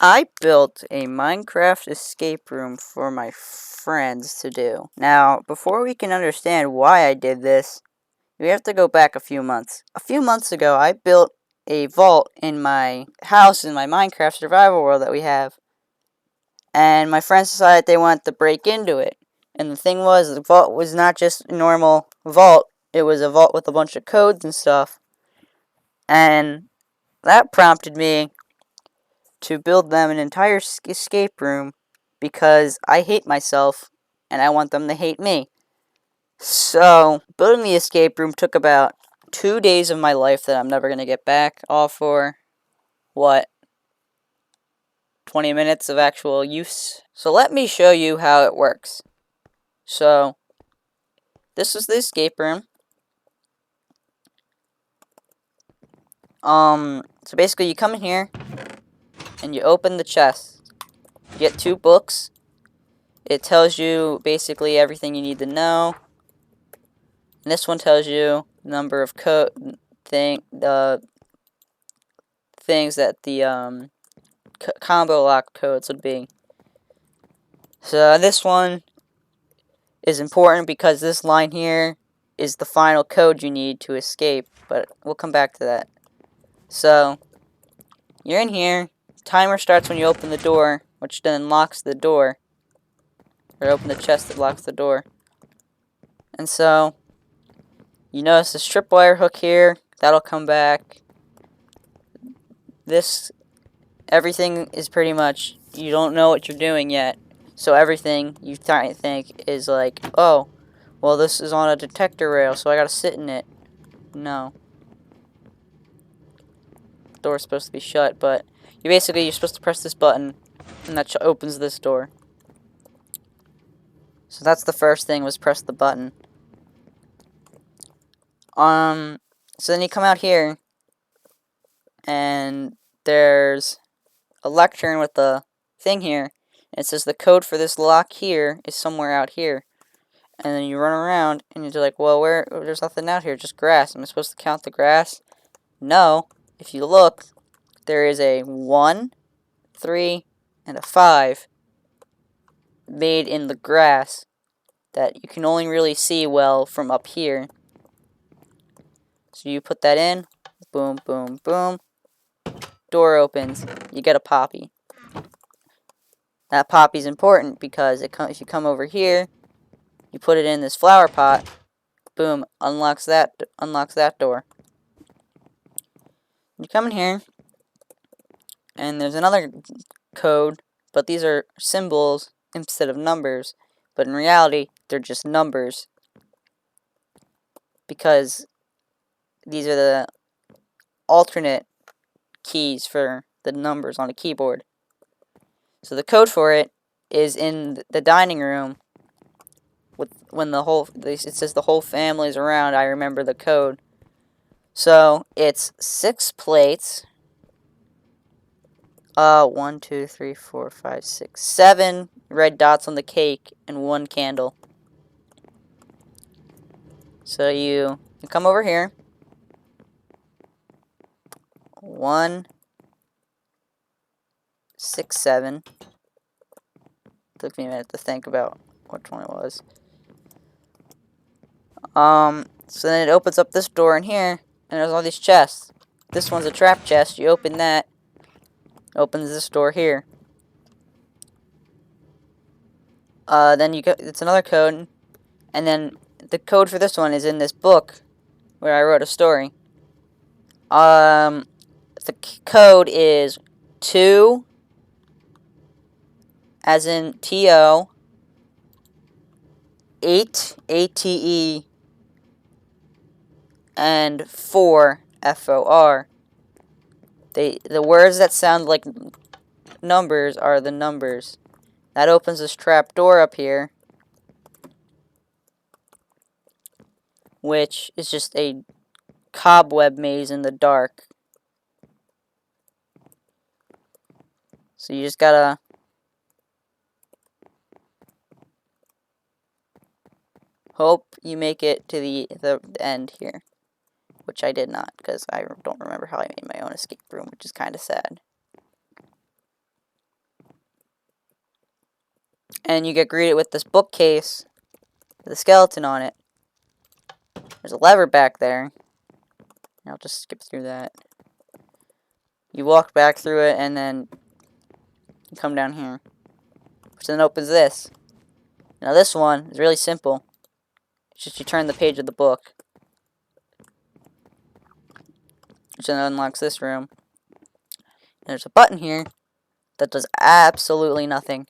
I built a Minecraft escape room for my friends to do. Now, before we can understand why I did this, we have to go back a few months. A few months ago, I built a vault in my house in my Minecraft survival world that we have. And my friends decided they wanted to break into it. And the thing was, the vault was not just a normal vault. It was a vault with a bunch of codes and stuff. And that prompted me to build them an entire escape room because I hate myself and I want them to hate me. So, building the escape room took about 2 days of my life that I'm never going to get back, all for, 20 minutes of actual use? So let me show you how it works. So, this is the escape room. So basically you come in here and you open the chest. You get 2 books. It tells you basically everything you need to know. And this one tells you the number of things that the combo lock codes would be. So this one is important because this line here is the final code you need to escape, but we'll come back to that. So you're in here. Timer starts when you open the door, which then locks the door. Or open the chest that locks the door. And so you notice this tripwire hook here. That'll come back. Everything is pretty much, you don't know what you're doing yet. So everything you think is like, oh, well, this is on a detector rail, so I gotta sit in it. No. The door's supposed to be shut, but you're supposed to press this button, and that opens this door. So that's the first thing, was press the button. So then you come out here, and there's a lectern with the thing here, and it says the code for this lock here is somewhere out here. And then you run around, and you're like, well, there's nothing out here, just grass. Am I supposed to count the grass? No. If you look, there is a 1, 3, and a 5 made in the grass that you can only really see well from up here. So you put that in, boom, boom, boom, door opens, you get a poppy. That poppy's important because if you come over here, you put it in this flower pot, boom, unlocks that door. You come in here, and there's another code, but these are symbols instead of numbers. But in reality, they're just numbers, because these are the alternate keys for the numbers on a keyboard. So the code for it is in the dining room. It says the whole family's around, I remember the code. So it's 6 plates. 1, 2, 3, 4, 5, 6, 7 red dots on the cake and 1 candle. So you come over here. 1, 6, 7. Took me a minute to think about which one it was. So then it opens up this door in here, and there's all these chests. This one's a trap chest. You open that, opens this door here. Then it's another code, and then the code for this one is in this book where I wrote a story. The code is 2, as in T-O, 8, A-T-E, and 4, F-O-R. The words that sound like numbers are the numbers. That opens this trap door up here, which is just a cobweb maze in the dark. So you just gotta hope you make it to the end here, which I did not, because I don't remember how I made my own escape room, which is kind of sad. and you get greeted with this bookcase with a skeleton on it. There's a lever back there. I'll just skip through that. You walk back through it, and then you come down here, which then opens this. Now this one is really simple. It's just you turn the page of the book, which then unlocks this room. And there's a button here that does absolutely nothing.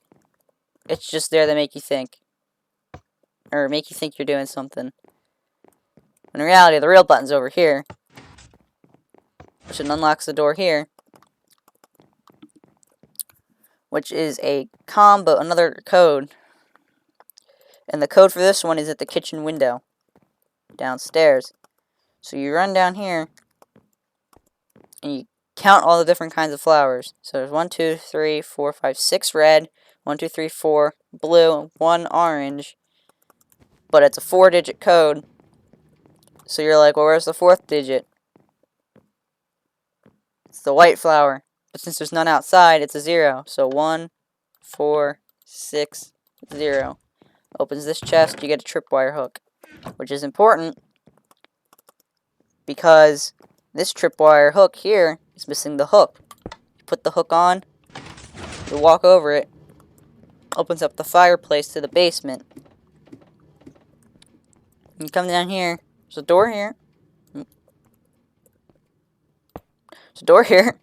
It's just there to make you think. Or make you think you're doing something. In reality, the real button's over here, which then unlocks the door here, which is a combo, another code. And the code for this one is at the kitchen window, downstairs. So you run down here, and you count all the different kinds of flowers. So there's 1, 2, 3, 4, 5, 6 red, 1, 2, 3, 4 blue, 1 orange. But it's a 4-digit code. So you're like, well, where's the 4th digit? It's the white flower. But since there's none outside, it's a 0. So 1, 4, 6, 0. Opens this chest, you get a tripwire hook. Which is important because this tripwire hook here is missing the hook. You put the hook on, you walk over it, opens up the fireplace to the basement. You come down here, there's a door here. There's a door here.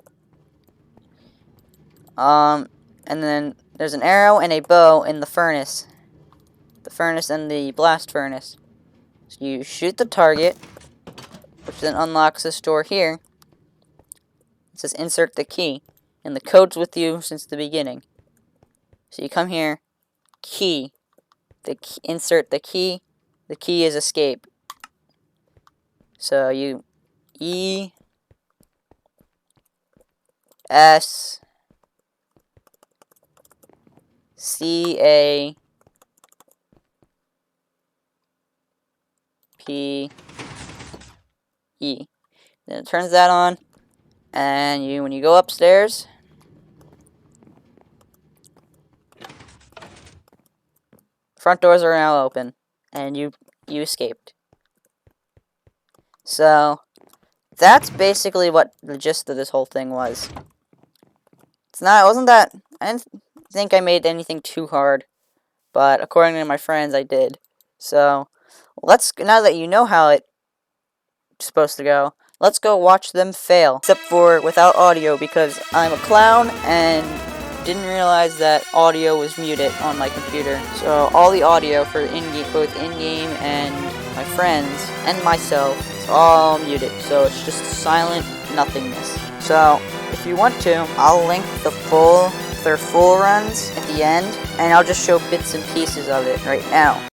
And then there's an arrow and a bow in the furnace. The furnace and the blast furnace. So you shoot the target, which then unlocks this door here. It says insert the key. And the code's with you since the beginning. So you come here, key. Insert the key. The key is escape. So you E S C A P E. Then it turns that on, and when you go upstairs, front doors are now open, and you escaped. So that's basically what the gist of this whole thing was. I didn't think I made anything too hard, but according to my friends, I did. So now that you know how it's supposed to go, let's go watch them fail. Except for without audio, because I'm a clown and didn't realize that audio was muted on my computer. So all the audio for both in-game and my friends and myself is all muted. So it's just silent nothingness. So if you want to, I'll link their full runs at the end, and I'll just show bits and pieces of it right now.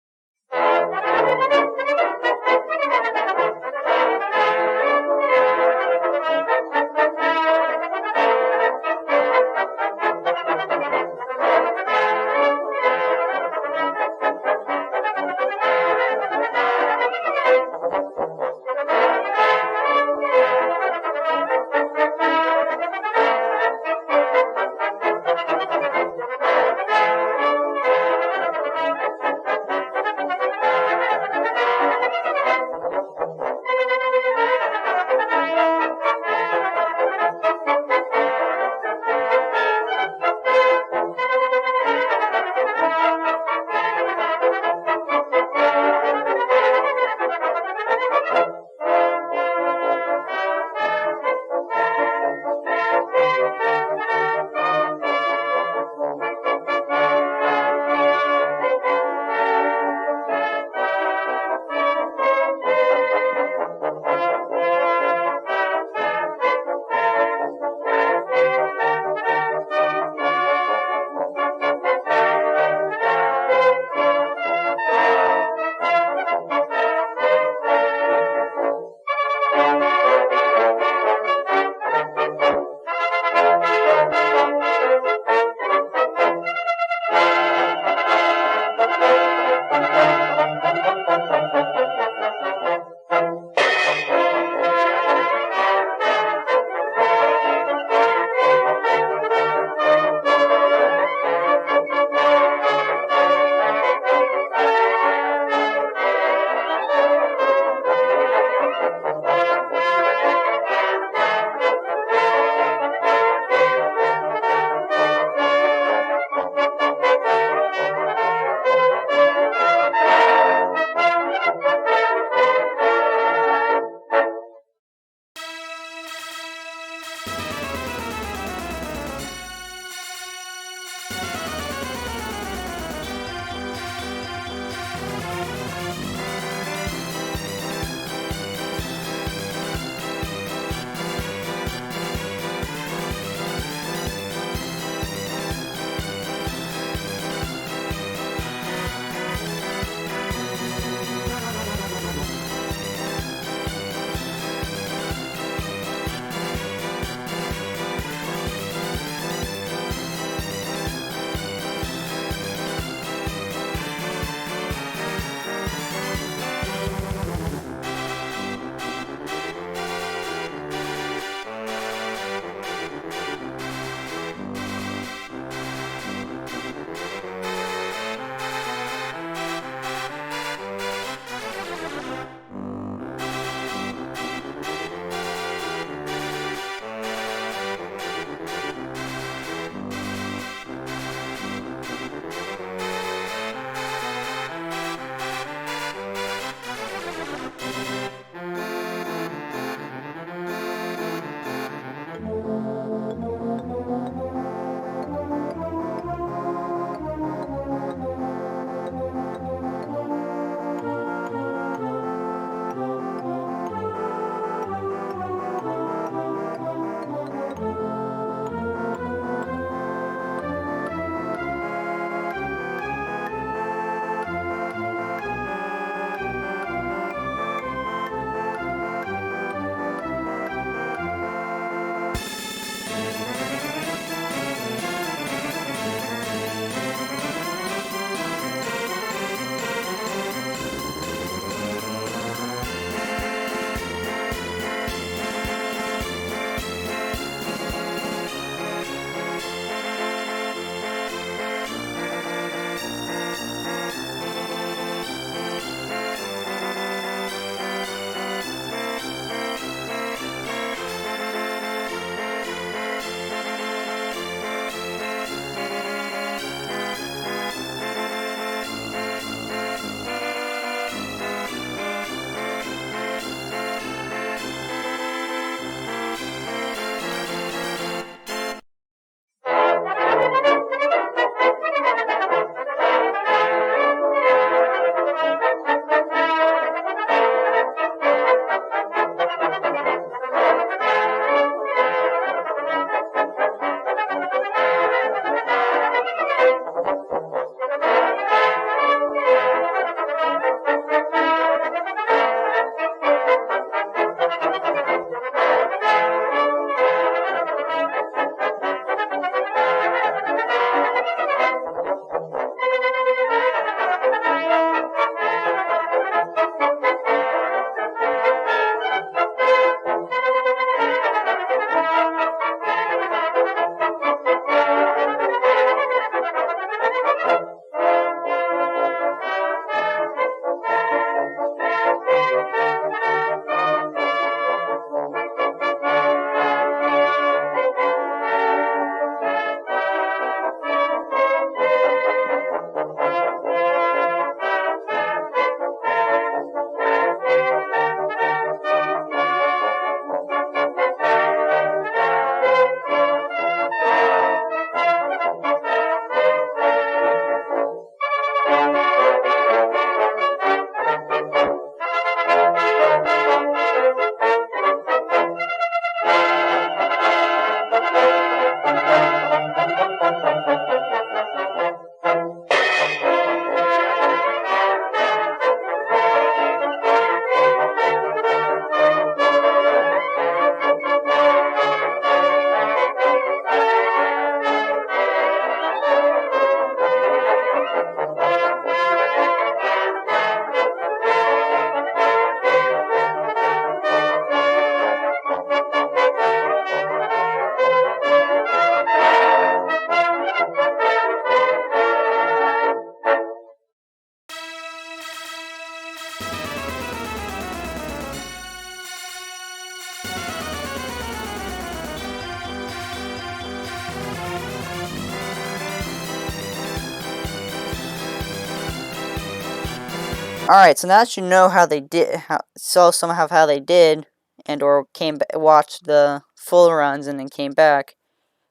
Alright, so now that you know how they did, saw somehow how they did, and or watched the full runs and then came back.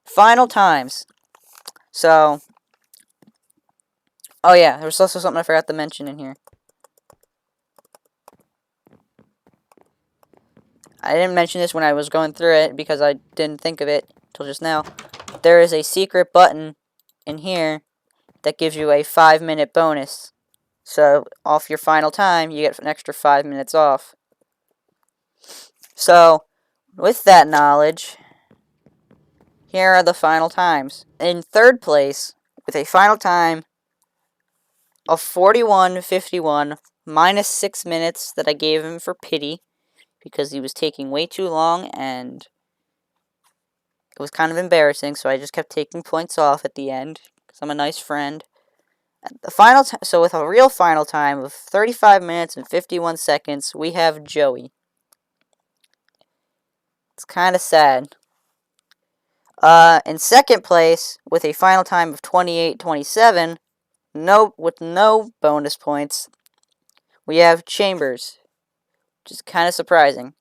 Final times. So, oh yeah, there was also something I forgot to mention in here. I didn't mention this when I was going through it because I didn't think of it until just now. There is a secret button in here that gives you a 5-minute bonus. So, off your final time, you get an extra 5 minutes off. So, with that knowledge, here are the final times. In third place, with a final time of 41:51, minus 6 minutes that I gave him for pity, because he was taking way too long, and it was kind of embarrassing, so I just kept taking points off at the end, because I'm a nice friend. The final so with a real final time of 35 minutes and 51 seconds, we have Joey. It's kind of sad. In second place, with a final time of 28:27, with no bonus points, we have Chambers, which is kind of surprising.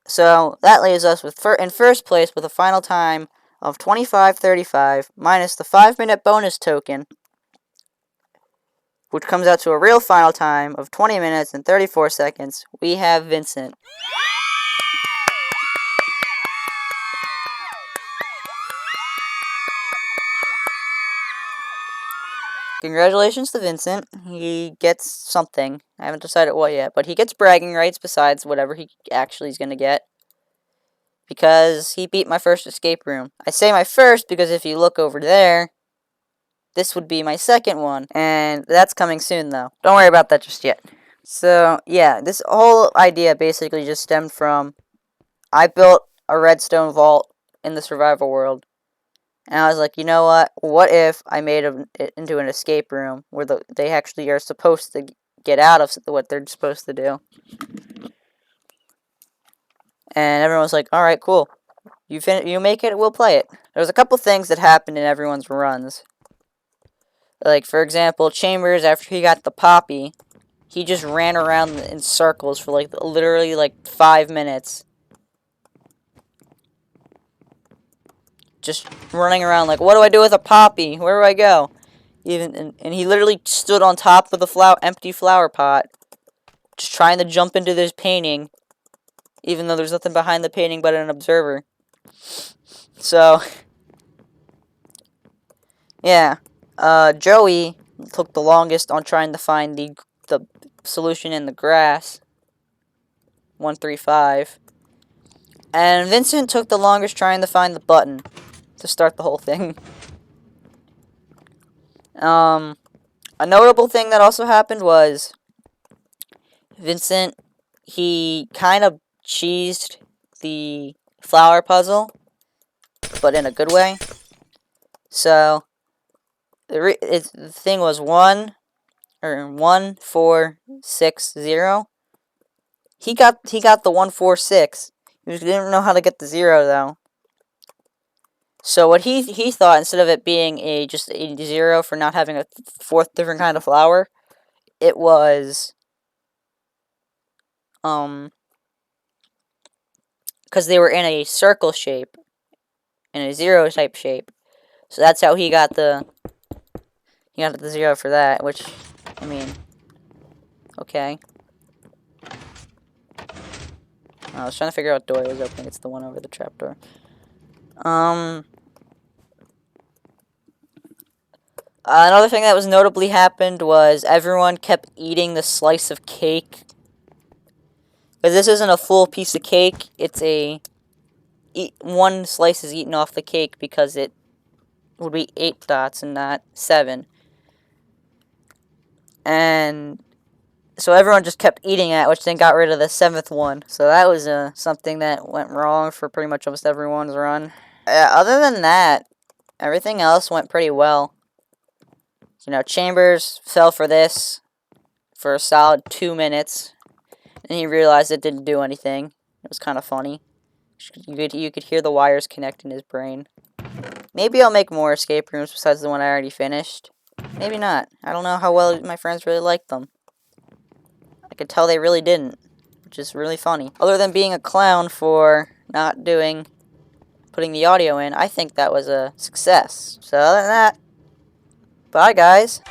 So that leaves us with in first place with a final time of 25:35 minus the 5-minute bonus token, which comes out to a real final time of 20 minutes and 34 seconds. We have Vincent. Congratulations to Vincent. He gets something. I haven't decided what yet, but he gets bragging rights besides whatever he actually is going to get, because he beat my first escape room. I say my first because if you look over there, this would be my second one, and that's coming soon, though. Don't worry about that just yet. So, yeah, this whole idea basically just stemmed from, I built a redstone vault in the survival world, and I was like, you know what? What if I made it into an escape room where they actually are supposed to get out of what they're supposed to do? And everyone was like, all right, cool. You make it, we'll play it. There was a couple things that happened in everyone's runs. Like, for example, Chambers, after he got the poppy, he just ran around in circles for, literally, 5 minutes. Just running around like, what do I do with a poppy? Where do I go? And he literally stood on top of the empty flower pot, just trying to jump into this painting, even though there's nothing behind the painting but an observer. So, yeah. Joey took the longest on trying to find the solution in the grass. 135. And Vincent took the longest trying to find the button to start the whole thing. A notable thing that also happened was Vincent, he kind of cheesed the flower puzzle, but in a good way. So, the thing was 1460. He got the 146. He didn't know how to get the 0, though. So what he thought, instead of it being just a 0 for not having a fourth different kind of flower, it was because they were in a circle shape, in a 0 type shape. So that's how he got the 0 for that, which, I mean, okay. I was trying to figure out what door was opening. It's the one over the trapdoor. Another thing that was notably happened was everyone kept eating the slice of cake. But this isn't a full piece of cake. It's one slice is eaten off the cake because it would be 8 dots and not 7. And so everyone just kept eating it, which then got rid of the 7th one. So that was something that went wrong for pretty much almost everyone's run. Other than that, everything else went pretty well. You know, Chambers fell for this for a solid 2 minutes, and he realized it didn't do anything. It was kind of funny. You could hear the wires connect in his brain. Maybe I'll make more escape rooms besides the one I already finished. Maybe not. I don't know how well my friends really liked them. I could tell they really didn't, which is really funny. Other than being a clown for not putting the audio in, I think that was a success. So other than that, bye guys.